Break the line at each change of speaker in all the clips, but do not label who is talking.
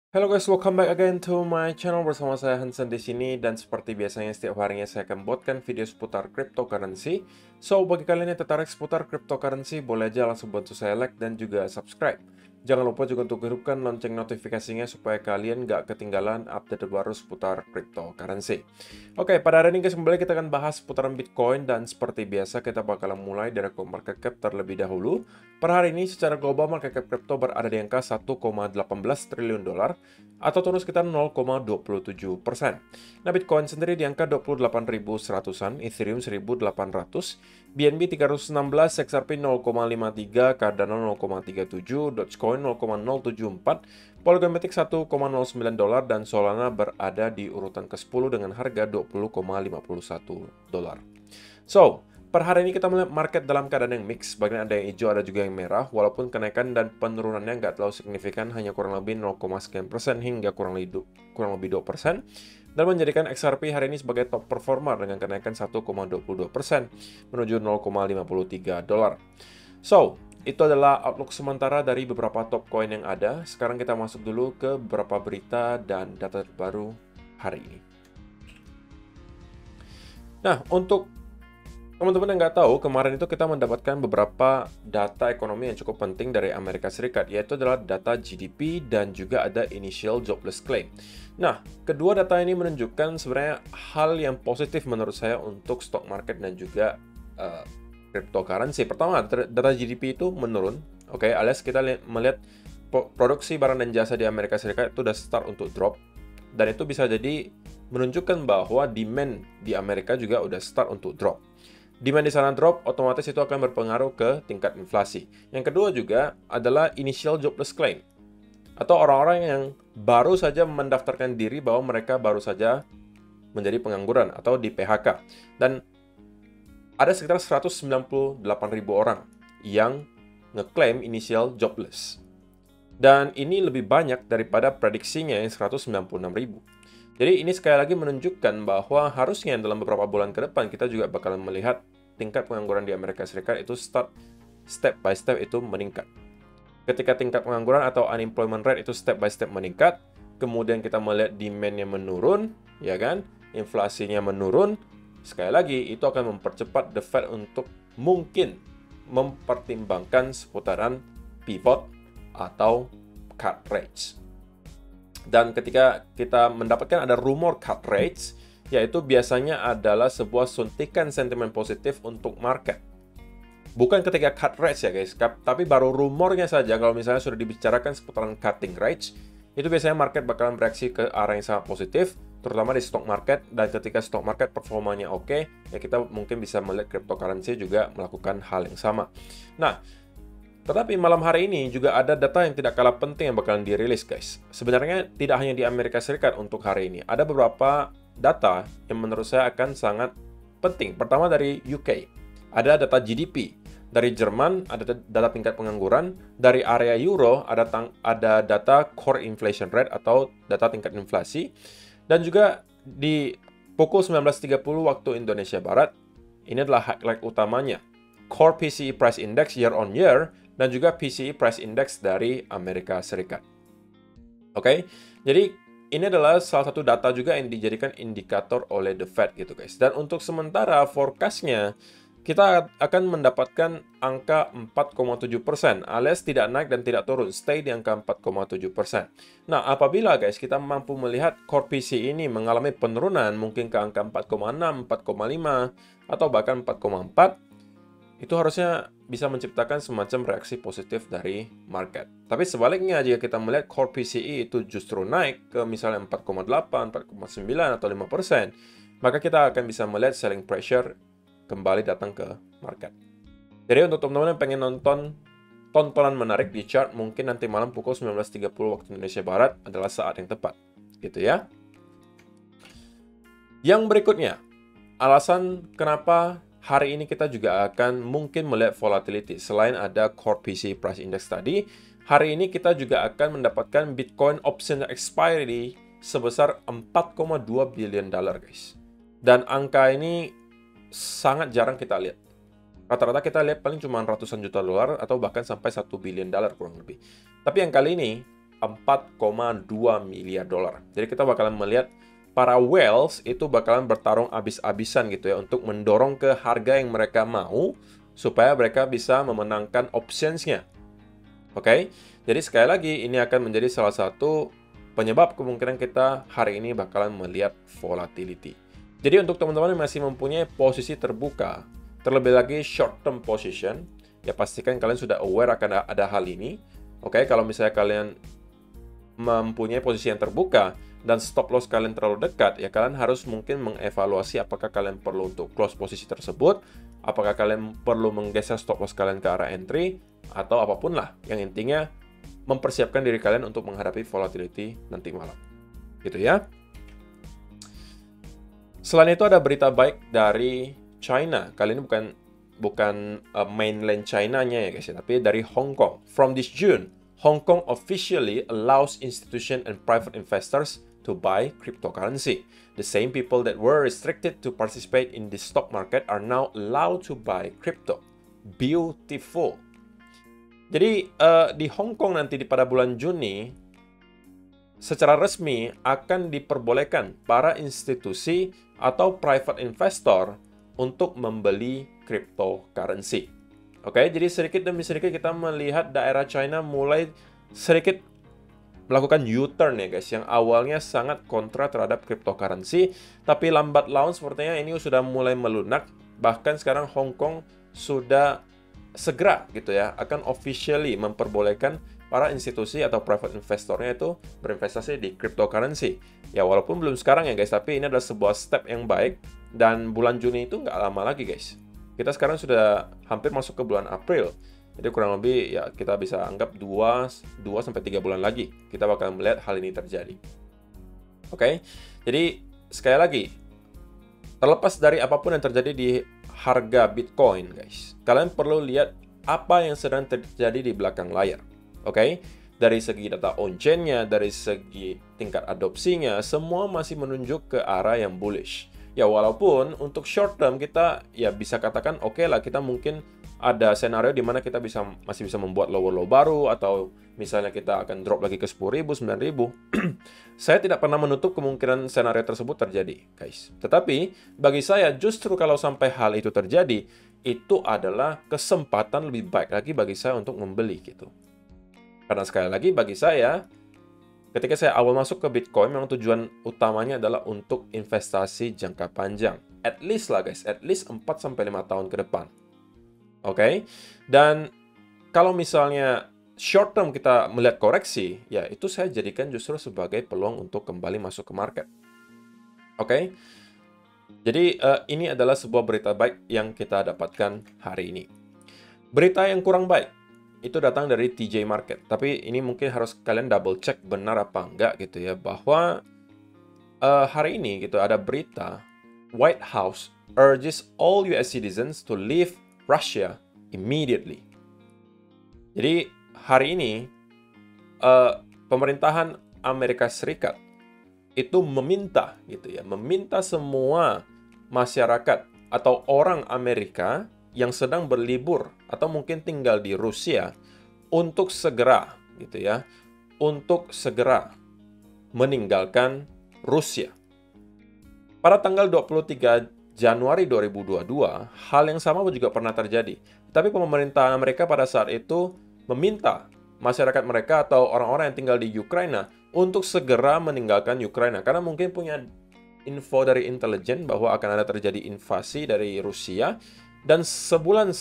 Hello guys, welcome back again to my channel bersama saya Hansen di sini dan seperti biasanya setiap harinya saya akan buatkan video seputar cryptocurrency. So, bagi kalian yang tertarik seputar cryptocurrency, boleh aja langsung bantu saya like dan juga subscribe. Jangan lupa juga untuk hidupkan lonceng notifikasinya supaya kalian nggak ketinggalan update terbaru seputar cryptocurrency. Oke, pada hari ini guys, kembali kita akan bahas seputaran Bitcoin dan seperti biasa kita bakalan mulai dari market cap terlebih dahulu. Per hari ini secara global market cap crypto berada di angka 1,18 triliun dolar atau turun sekitar 0,27%. Nah, Bitcoin sendiri di angka 28.100-an, Ethereum 1.800, BNB 316, XRP 0,53, Cardano 0,37, Dogecoin 0,074, Polygon Matic 1,09 dolar, dan Solana berada di urutan ke-10 dengan harga 20,51 dolar. So, per hari ini kita melihat market dalam keadaan yang mix, bagian ada yang hijau, ada juga yang merah, walaupun kenaikan dan penurunannya nggak terlalu signifikan, hanya kurang lebih 0,sekian% hingga kurang lebih 2%, dan menjadikan XRP hari ini sebagai top performer dengan kenaikan 1,22% menuju 0,53 dolar. So, itu adalah outlook sementara dari beberapa top coin yang ada. Sekarang kita masuk dulu ke beberapa berita dan data terbaru hari ini. Nah, untuk teman-teman yang nggak tahu, kemarin itu kita mendapatkan beberapa data ekonomi yang cukup penting dari Amerika Serikat, yaitu adalah data GDP dan juga ada initial jobless claim. Nah, kedua data ini menunjukkan sebenarnya hal yang positif menurut saya untuk stock market dan juga cryptocurrency. Pertama, data GDP itu menurun, oke, alias kita melihat produksi barang dan jasa di Amerika Serikat itu udah start untuk drop, dan itu bisa jadi menunjukkan bahwa demand di Amerika juga udah start untuk drop. Demand di sana drop, otomatis itu akan berpengaruh ke tingkat inflasi. Yang kedua juga adalah initial jobless claim, atau orang-orang yang baru saja mendaftarkan diri bahwa mereka baru saja menjadi pengangguran atau di PHK. Dan ada sekitar 198.000 orang yang ngeklaim initial jobless. Dan ini lebih banyak daripada prediksinya yang 196.000. Jadi ini sekali lagi menunjukkan bahwa harusnya dalam beberapa bulan ke depan kita juga bakalan melihat tingkat pengangguran di Amerika Serikat itu step by step itu meningkat. Ketika tingkat pengangguran atau unemployment rate itu step by step meningkat, kemudian kita melihat demand-nya menurun, ya kan? Inflasinya menurun, sekali lagi itu akan mempercepat the Fed untuk mungkin mempertimbangkan seputaran pivot atau cut rates. Dan ketika kita mendapatkan ada rumor cut rates, yaitu biasanya adalah sebuah suntikan sentimen positif untuk market. Bukan ketika cut rates ya guys, tapi baru rumornya saja kalau misalnya sudah dibicarakan seputaran cutting rates, itu biasanya market bakalan bereaksi ke arah yang sangat positif, terutama di stock market, dan ketika stock market performanya oke, ya kita mungkin bisa melihat cryptocurrency juga melakukan hal yang sama. Nah, tetapi malam hari ini juga ada data yang tidak kalah penting yang bakalan dirilis, guys. Sebenarnya tidak hanya di Amerika Serikat untuk hari ini. Ada beberapa data yang menurut saya akan sangat penting. Pertama dari UK, ada data GDP. Dari Jerman, ada data tingkat pengangguran. Dari area Euro, ada data core inflation rate atau data tingkat inflasi. Dan juga di pukul 19.30 waktu Indonesia Barat, ini adalah highlight utamanya. Core PCE Price Index year on year, dan juga PCE Price Index dari Amerika Serikat. Oke, jadi ini adalah salah satu data juga yang dijadikan indikator oleh The Fed gitu guys. Dan untuk sementara forecast-nya, kita akan mendapatkan angka 4,7%, alias tidak naik dan tidak turun, stay di angka 4,7%. Nah, apabila guys kita mampu melihat core PCE ini mengalami penurunan mungkin ke angka 4,6, 4,5, atau bahkan 4,4, itu harusnya bisa menciptakan semacam reaksi positif dari market. Tapi sebaliknya, jika kita melihat core PCE itu justru naik ke misalnya 4,8, 4,9, atau 5%, maka kita akan bisa melihat selling pressure kembali datang ke market. Jadi untuk teman-teman yang pengen nonton tontonan menarik di chart, mungkin nanti malam pukul 19.30 waktu Indonesia Barat adalah saat yang tepat. Gitu ya. Yang berikutnya, alasan kenapa hari ini kita juga akan mungkin melihat volatility. Selain ada core PCE price index tadi, hari ini kita juga akan mendapatkan Bitcoin option expiry sebesar 4,2 billion dollar guys. Dan angka ini sangat jarang kita lihat. Rata-rata kita lihat paling cuma ratusan juta dolar atau bahkan sampai 1 billion dollar kurang lebih. Tapi yang kali ini 4,2 miliar dolar. Jadi kita bakalan melihat para whales itu bakalan bertarung abis-abisan gitu ya untuk mendorong ke harga yang mereka mau supaya mereka bisa memenangkan optionsnya. Oke, jadi sekali lagi ini akan menjadi salah satu penyebab kemungkinan kita hari ini bakalan melihat volatility. Jadi untuk teman-teman yang masih mempunyai posisi terbuka, terlebih lagi short term position, ya pastikan kalian sudah aware akan ada hal ini. Oke, kalau misalnya kalian mempunyai posisi yang terbuka dan stop loss kalian terlalu dekat, ya kalian harus mungkin mengevaluasi apakah kalian perlu untuk close posisi tersebut, apakah kalian perlu menggeser stop loss kalian ke arah entry, atau apapun lah. Yang intinya mempersiapkan diri kalian untuk menghadapi volatility nanti malam. Gitu ya. Selain itu ada berita baik dari China. Kali ini bukan mainland China-nya ya guys ya, tapi dari Hong Kong. From this June, Hong Kong officially allows institution and private investors to buy cryptocurrency. The same people that were restricted to participate in the stock market are now allowed to buy crypto. Beautiful. Jadi di Hong Kong nanti pada bulan Juni, secara resmi akan diperbolehkan para institusi atau private investor untuk membeli cryptocurrency. Oke, jadi sedikit demi sedikit kita melihat daerah China mulai sedikit melakukan U-turn ya guys, yang awalnya sangat kontra terhadap cryptocurrency, tapi lambat laun sepertinya ini sudah mulai melunak. Bahkan sekarang Hong Kong sudah segera gitu ya akan officially memperbolehkan para institusi atau private investornya itu berinvestasi di cryptocurrency. Ya walaupun belum sekarang ya guys, tapi ini adalah sebuah step yang baik, dan bulan Juni itu nggak lama lagi guys. Kita sekarang sudah hampir masuk ke bulan April. Jadi kurang lebih ya kita bisa anggap 2-3 bulan lagi kita bakal melihat hal ini terjadi. Oke. Jadi sekali lagi, terlepas dari apapun yang terjadi di harga Bitcoin guys, kalian perlu lihat apa yang sedang terjadi di belakang layar. Oke. Dari segi data on-chain-nya, dari segi tingkat adopsinya, semua masih menunjuk ke arah yang bullish. Ya walaupun untuk short term kita ya bisa katakan oke lah, kita mungkin ada senario di mana kita masih bisa membuat lower low baru, atau misalnya kita akan drop lagi ke 10.000, 9.000. Saya tidak pernah menutup kemungkinan senario tersebut terjadi, guys. Tetapi bagi saya justru kalau sampai hal itu terjadi, itu adalah kesempatan lebih baik lagi bagi saya untuk membeli gitu. Karena sekali lagi bagi saya, ketika saya awal masuk ke Bitcoin, memang tujuan utamanya adalah untuk investasi jangka panjang. At least lah guys, at least 4-5 tahun ke depan. Oke? Dan kalau misalnya short term kita melihat koreksi, ya itu saya jadikan justru sebagai peluang untuk kembali masuk ke market. Oke? Jadi ini adalah sebuah berita baik yang kita dapatkan hari ini. Berita yang kurang baik itu datang dari TJ Market. Tapi ini mungkin harus kalian double check benar apa enggak gitu ya, bahwa hari ini gitu ada berita White House urges all US citizens to leave Russia immediately. Jadi hari ini pemerintahan Amerika Serikat itu meminta gitu ya, meminta semua masyarakat atau orang Amerika yang sedang berlibur atau mungkin tinggal di Rusia untuk segera gitu ya, untuk segera meninggalkan Rusia. Pada tanggal 23 Januari 2022, hal yang sama juga pernah terjadi. Tapi pemerintah Amerika pada saat itu meminta masyarakat mereka atau orang-orang yang tinggal di Ukraina untuk segera meninggalkan Ukraina, karena mungkin punya info dari intelijen bahwa akan ada terjadi invasi dari Rusia. Dan sebulan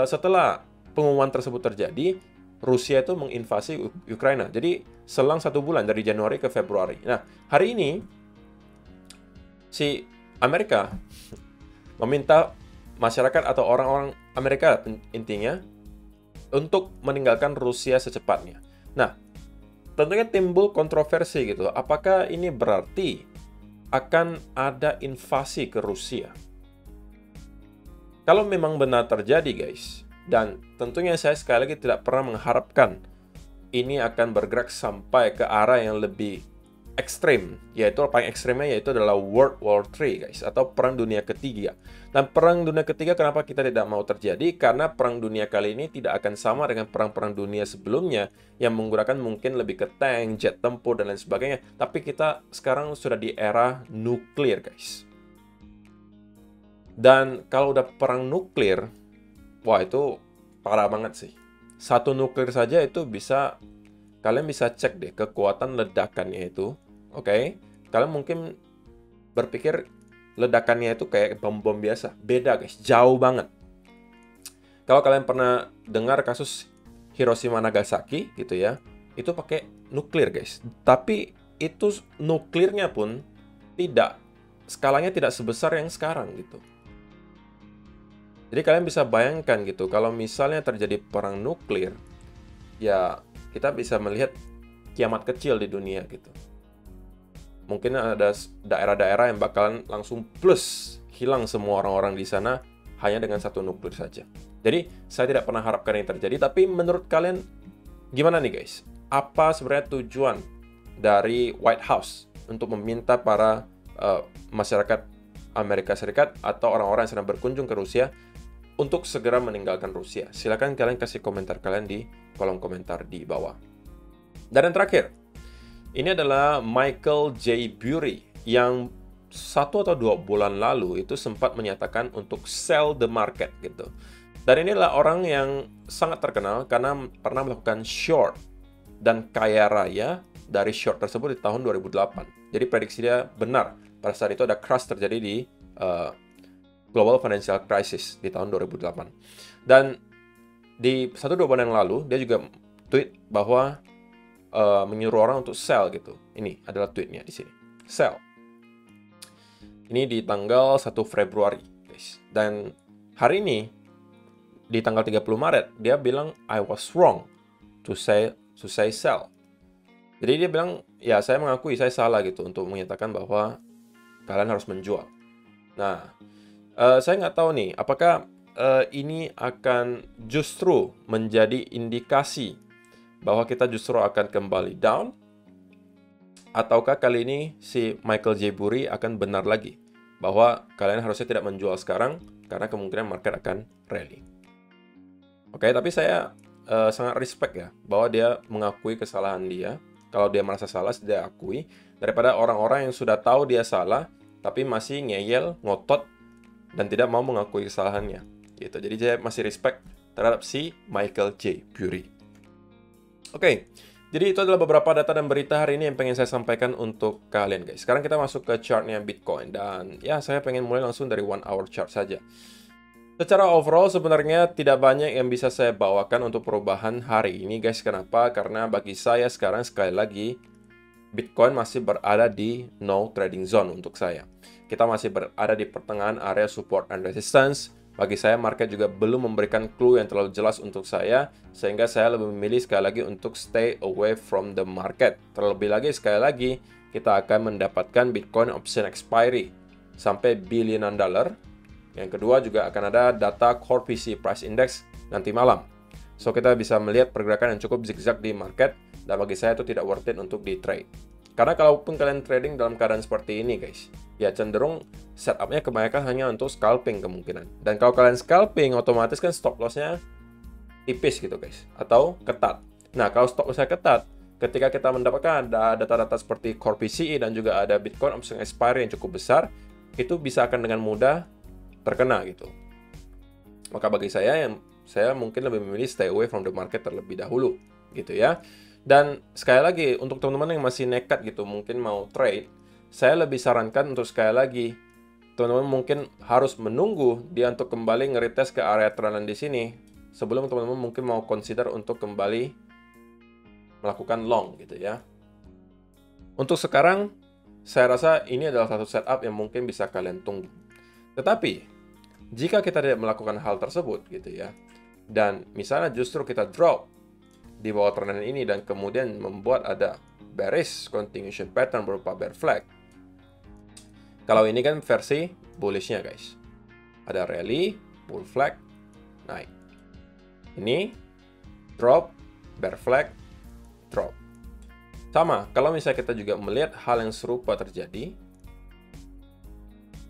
setelah pengumuman tersebut terjadi, Rusia itu menginvasi Ukraina. Jadi selang 1 bulan dari Januari ke Februari. Nah, hari ini si Amerika meminta masyarakat atau orang-orang Amerika intinya untuk meninggalkan Rusia secepatnya. Nah, tentunya timbul kontroversi gitu. Apakah ini berarti akan ada invasi ke Rusia? Kalau memang benar terjadi guys, dan tentunya saya sekali lagi tidak pernah mengharapkan ini akan bergerak sampai ke arah yang lebih ekstrim, yaitu paling ekstrimnya yaitu adalah World War III, guys, atau Perang Dunia Ketiga. Dan Perang Dunia Ketiga kenapa kita tidak mau terjadi? Karena Perang Dunia kali ini tidak akan sama dengan perang-perang dunia sebelumnya yang menggunakan mungkin lebih ke tank, jet tempur, dan lain sebagainya. Tapi kita sekarang sudah di era nuklir, guys. Dan kalau udah perang nuklir, wah itu parah banget sih. Satu nuklir saja itu bisa, kalian bisa cek deh kekuatan ledakannya itu. Oke, kalian mungkin berpikir ledakannya itu kayak bom-bom biasa. Beda guys, jauh banget. Kalau kalian pernah dengar kasus Hiroshima Nagasaki gitu ya, itu pakai nuklir guys. Tapi itu nuklirnya pun tidak, skalanya tidak sebesar yang sekarang gitu. Jadi kalian bisa bayangkan gitu, kalau misalnya terjadi perang nuklir, ya kita bisa melihat kiamat kecil di dunia gitu. Mungkin ada daerah-daerah yang bakalan langsung plus hilang semua orang-orang di sana hanya dengan satu nuklir saja. Jadi saya tidak pernah harapkan yang terjadi, tapi menurut kalian gimana nih guys? Apa sebenarnya tujuan dari White House untuk meminta para masyarakat Amerika Serikat atau orang-orang yang sedang berkunjung ke Rusia untuk segera meninggalkan Rusia? Silakan kalian kasih komentar kalian di kolom komentar di bawah. Dan yang terakhir, ini adalah Michael J. Burry yang 1 atau 2 bulan lalu itu sempat menyatakan untuk sell the market gitu. Dan ini adalah orang yang sangat terkenal karena pernah melakukan short dan kaya raya dari short tersebut di tahun 2008. Jadi prediksi dia benar. Pada saat itu ada crash terjadi di Global Financial Crisis di tahun 2008. Dan di 1-2 bulan yang lalu, dia juga tweet bahwa menyuruh orang untuk sell gitu. Ini adalah tweetnya di sini. Sell. Ini di tanggal 1 Februari, guys. Dan hari ini, di tanggal 30 Maret, dia bilang, I was wrong to say sell. Jadi dia bilang, ya saya mengakui saya salah gitu untuk menyatakan bahwa kalian harus menjual. Nah, saya nggak tahu nih, apakah ini akan justru menjadi indikasi bahwa kita justru akan kembali down, ataukah kali ini si Michael J. Burry akan benar lagi bahwa kalian harusnya tidak menjual sekarang karena kemungkinan market akan rally. Oke, tapi saya sangat respect ya bahwa dia mengakui kesalahan dia. Kalau dia merasa salah, dia akui, daripada orang-orang yang sudah tahu dia salah tapi masih ngeyel, ngotot, dan tidak mau mengakui kesalahannya gitu. Jadi saya masih respect terhadap si Michael J. Burry. Oke, jadi itu adalah beberapa data dan berita hari ini yang pengen saya sampaikan untuk kalian guys. Sekarang kita masuk ke chartnya Bitcoin, dan ya saya pengen mulai langsung dari 1 hour chart saja. Secara overall sebenarnya tidak banyak yang bisa saya bawakan untuk perubahan hari ini guys. Kenapa? Karena bagi saya sekarang sekali lagi Bitcoin masih berada di no trading zone untuk saya. Kita masih berada di pertengahan area support and resistance. Bagi saya market juga belum memberikan clue yang terlalu jelas untuk saya, sehingga saya lebih memilih sekali lagi untuk stay away from the market. Terlebih lagi sekali lagi kita akan mendapatkan Bitcoin option expiry sampai billion dollar. Yang kedua juga akan ada data Core PC Price Index nanti malam. So kita bisa melihat pergerakan yang cukup zigzag di market, dan bagi saya itu tidak worth it untuk di trade. Karena kalaupun kalian trading dalam keadaan seperti ini guys, ya cenderung setupnya kebanyakan hanya untuk scalping kemungkinan. Dan kalau kalian scalping, otomatis kan stop lossnya tipis gitu guys, atau ketat. Nah kalau stop lossnya ketat, ketika kita mendapatkan ada data-data seperti Core PCE dan juga ada Bitcoin option expiry yang cukup besar, itu bisa akan dengan mudah terkena gitu. Maka bagi saya mungkin lebih memilih stay away from the market terlebih dahulu gitu ya. Dan sekali lagi untuk teman-teman yang masih nekat gitu mungkin mau trade, saya lebih sarankan untuk sekali lagi teman-teman mungkin harus menunggu dia untuk kembali nge-retest ke area trendline di sini sebelum teman-teman mungkin mau consider untuk kembali melakukan long gitu ya. Untuk sekarang saya rasa ini adalah satu setup yang mungkin bisa kalian tunggu. Tetapi jika kita tidak melakukan hal tersebut gitu ya, dan misalnya justru kita drop di bawah trendline ini dan kemudian membuat ada bearish continuation pattern berupa bear flag. Kalau ini kan versi bullishnya guys. Ada rally, bull flag, naik. Ini drop, bear flag, drop. Sama, kalau misalnya kita juga melihat hal yang serupa terjadi,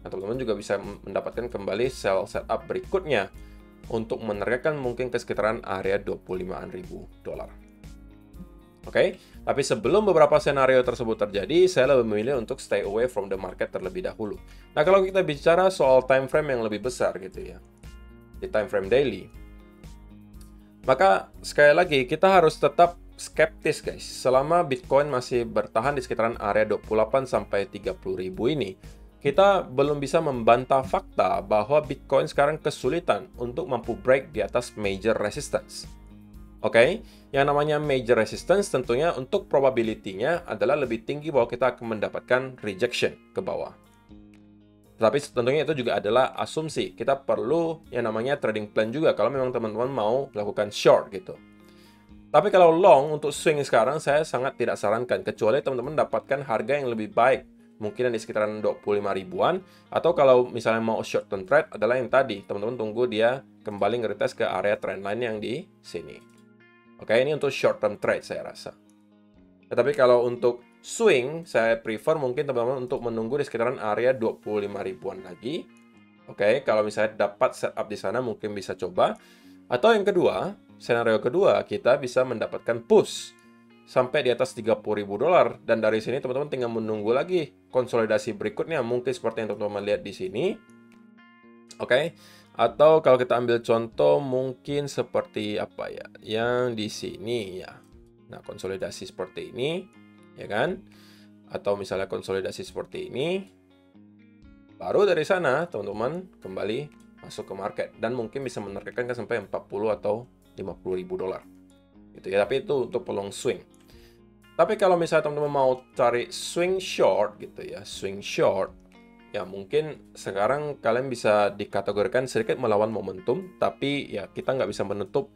teman-teman juga bisa mendapatkan kembali sell setup berikutnya untuk menargetkan mungkin ke sekitaran area 25.000 dolar. Oke, tapi sebelum beberapa senario tersebut terjadi, saya lebih memilih untuk stay away from the market terlebih dahulu. Nah, kalau kita bicara soal time frame yang lebih besar gitu ya, di time frame daily, maka sekali lagi kita harus tetap skeptis guys. Selama Bitcoin masih bertahan di sekitaran area 28 sampai 30.000 ini, kita belum bisa membantah fakta bahwa Bitcoin sekarang kesulitan untuk mampu break di atas major resistance. Oke, yang namanya major resistance tentunya untuk probability-nya adalah lebih tinggi bahwa kita akan mendapatkan rejection ke bawah. Tapi tentunya itu juga adalah asumsi. Kita perlu yang namanya trading plan juga kalau memang teman-teman mau melakukan short gitu. Tapi kalau long untuk swing sekarang saya sangat tidak sarankan, kecuali teman-teman dapatkan harga yang lebih baik. Mungkin di sekitaran 25 ribuan, atau kalau misalnya mau short term trade adalah yang tadi, teman-teman tunggu dia kembali nge-retest ke area trendline yang di sini. Oke, ini untuk short term trade saya rasa. Tetapi kalau untuk swing, saya prefer mungkin teman-teman untuk menunggu di sekitaran area 25 ribuan lagi. Oke, kalau misalnya dapat setup di sana mungkin bisa coba. Atau yang kedua, senario kedua, kita bisa mendapatkan push sampai di atas 30.000 dolar. Dan dari sini teman-teman tinggal menunggu lagi konsolidasi berikutnya. Mungkin seperti yang teman-teman lihat di sini. Oke. Atau kalau kita ambil contoh mungkin seperti apa ya? Yang di sini ya. Nah, konsolidasi seperti ini, ya kan? Atau misalnya konsolidasi seperti ini. Baru dari sana teman-teman kembali masuk ke market dan mungkin bisa menargetkan ke sampai 40 atau 50.000 dolar. Gitu ya, tapi itu untuk long swing. Tapi kalau misalnya teman-teman mau cari swing short gitu ya, swing short, ya mungkin sekarang kalian bisa dikategorikan sedikit melawan momentum, tapi ya kita nggak bisa menutup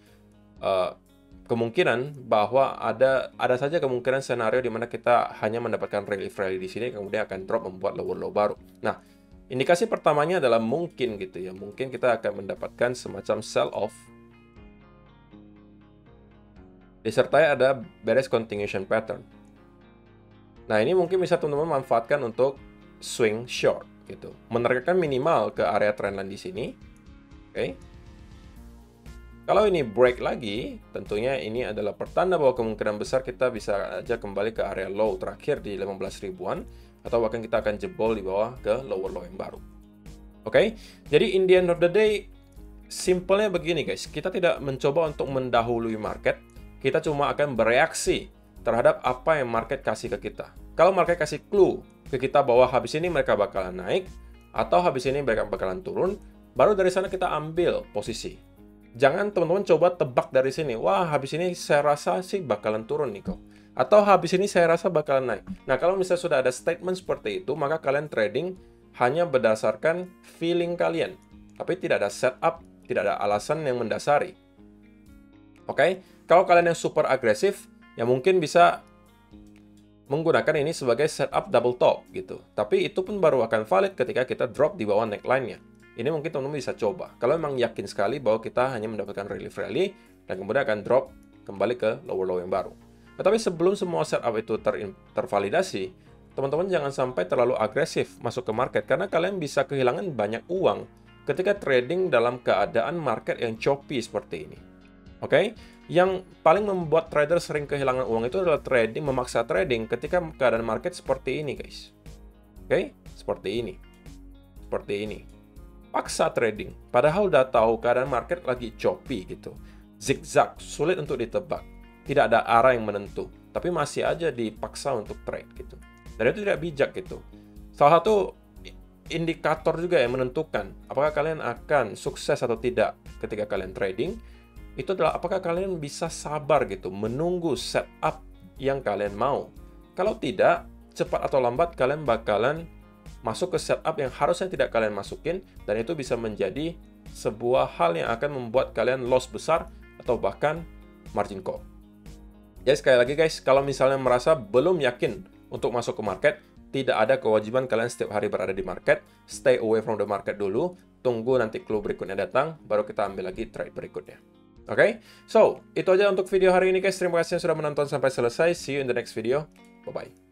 kemungkinan bahwa ada saja kemungkinan senario di mana kita hanya mendapatkan rally di sini, kemudian akan drop membuat low baru. Nah, indikasi pertamanya adalah mungkin gitu ya, mungkin kita akan mendapatkan semacam sell off. Disertai ada bearish continuation pattern. Nah, ini mungkin bisa teman-teman manfaatkan untuk swing short gitu. Menargetkan minimal ke area trendline di sini. Oke. Kalau ini break lagi, tentunya ini adalah pertanda bahwa kemungkinan besar kita bisa aja kembali ke area low terakhir di 15 ribuan atau bahkan kita akan jebol di bawah ke lower low yang baru. Oke. Jadi in the end of the day, simpelnya begini guys, kita tidak mencoba untuk mendahului market. Kita cuma akan bereaksi terhadap apa yang market kasih ke kita. Kalau market kasih clue ke kita bahwa habis ini mereka bakalan naik, atau habis ini mereka bakalan turun, baru dari sana kita ambil posisi. Jangan teman-teman coba tebak dari sini, wah habis ini saya rasa sih bakalan turun nih kok. Atau habis ini saya rasa bakalan naik. Nah, kalau misalnya sudah ada statement seperti itu, maka kalian trading hanya berdasarkan feeling kalian. Tapi tidak ada setup, tidak ada alasan yang mendasari. Oke? Kalau kalian yang super agresif, ya mungkin bisa menggunakan ini sebagai setup double top gitu. Tapi itu pun baru akan valid ketika kita drop di bawah neckline-nya. Ini mungkin teman-teman bisa coba. Kalau memang yakin sekali bahwa kita hanya mendapatkan rally dan kemudian akan drop kembali ke lower low yang baru. Tetapi sebelum semua setup itu tervalidasi, teman-teman jangan sampai terlalu agresif masuk ke market karena kalian bisa kehilangan banyak uang ketika trading dalam keadaan market yang choppy seperti ini. Oke? Yang paling membuat trader sering kehilangan uang itu adalah memaksa trading ketika keadaan market seperti ini, guys. Oke? Seperti ini. Seperti ini. Paksa trading. Padahal udah tahu keadaan market lagi choppy gitu. Zigzag, sulit untuk ditebak. Tidak ada arah yang menentu. Tapi masih aja dipaksa untuk trade gitu. Dan itu tidak bijak gitu. Salah satu indikator juga yang menentukan apakah kalian akan sukses atau tidak ketika kalian trading, itu adalah apakah kalian bisa sabar gitu, menunggu setup yang kalian mau. Kalau tidak, cepat atau lambat kalian bakalan masuk ke setup yang harusnya tidak kalian masukin, dan itu bisa menjadi sebuah hal yang akan membuat kalian loss besar atau bahkan margin call. Jadi sekali lagi guys, kalau misalnya merasa belum yakin untuk masuk ke market, tidak ada kewajiban kalian setiap hari berada di market, stay away from the market dulu, tunggu nanti clue berikutnya datang, baru kita ambil lagi trade berikutnya. Oke, so itu aja untuk video hari ini guys. Terima kasih yang sudah menonton sampai selesai. See you in the next video. Bye-bye.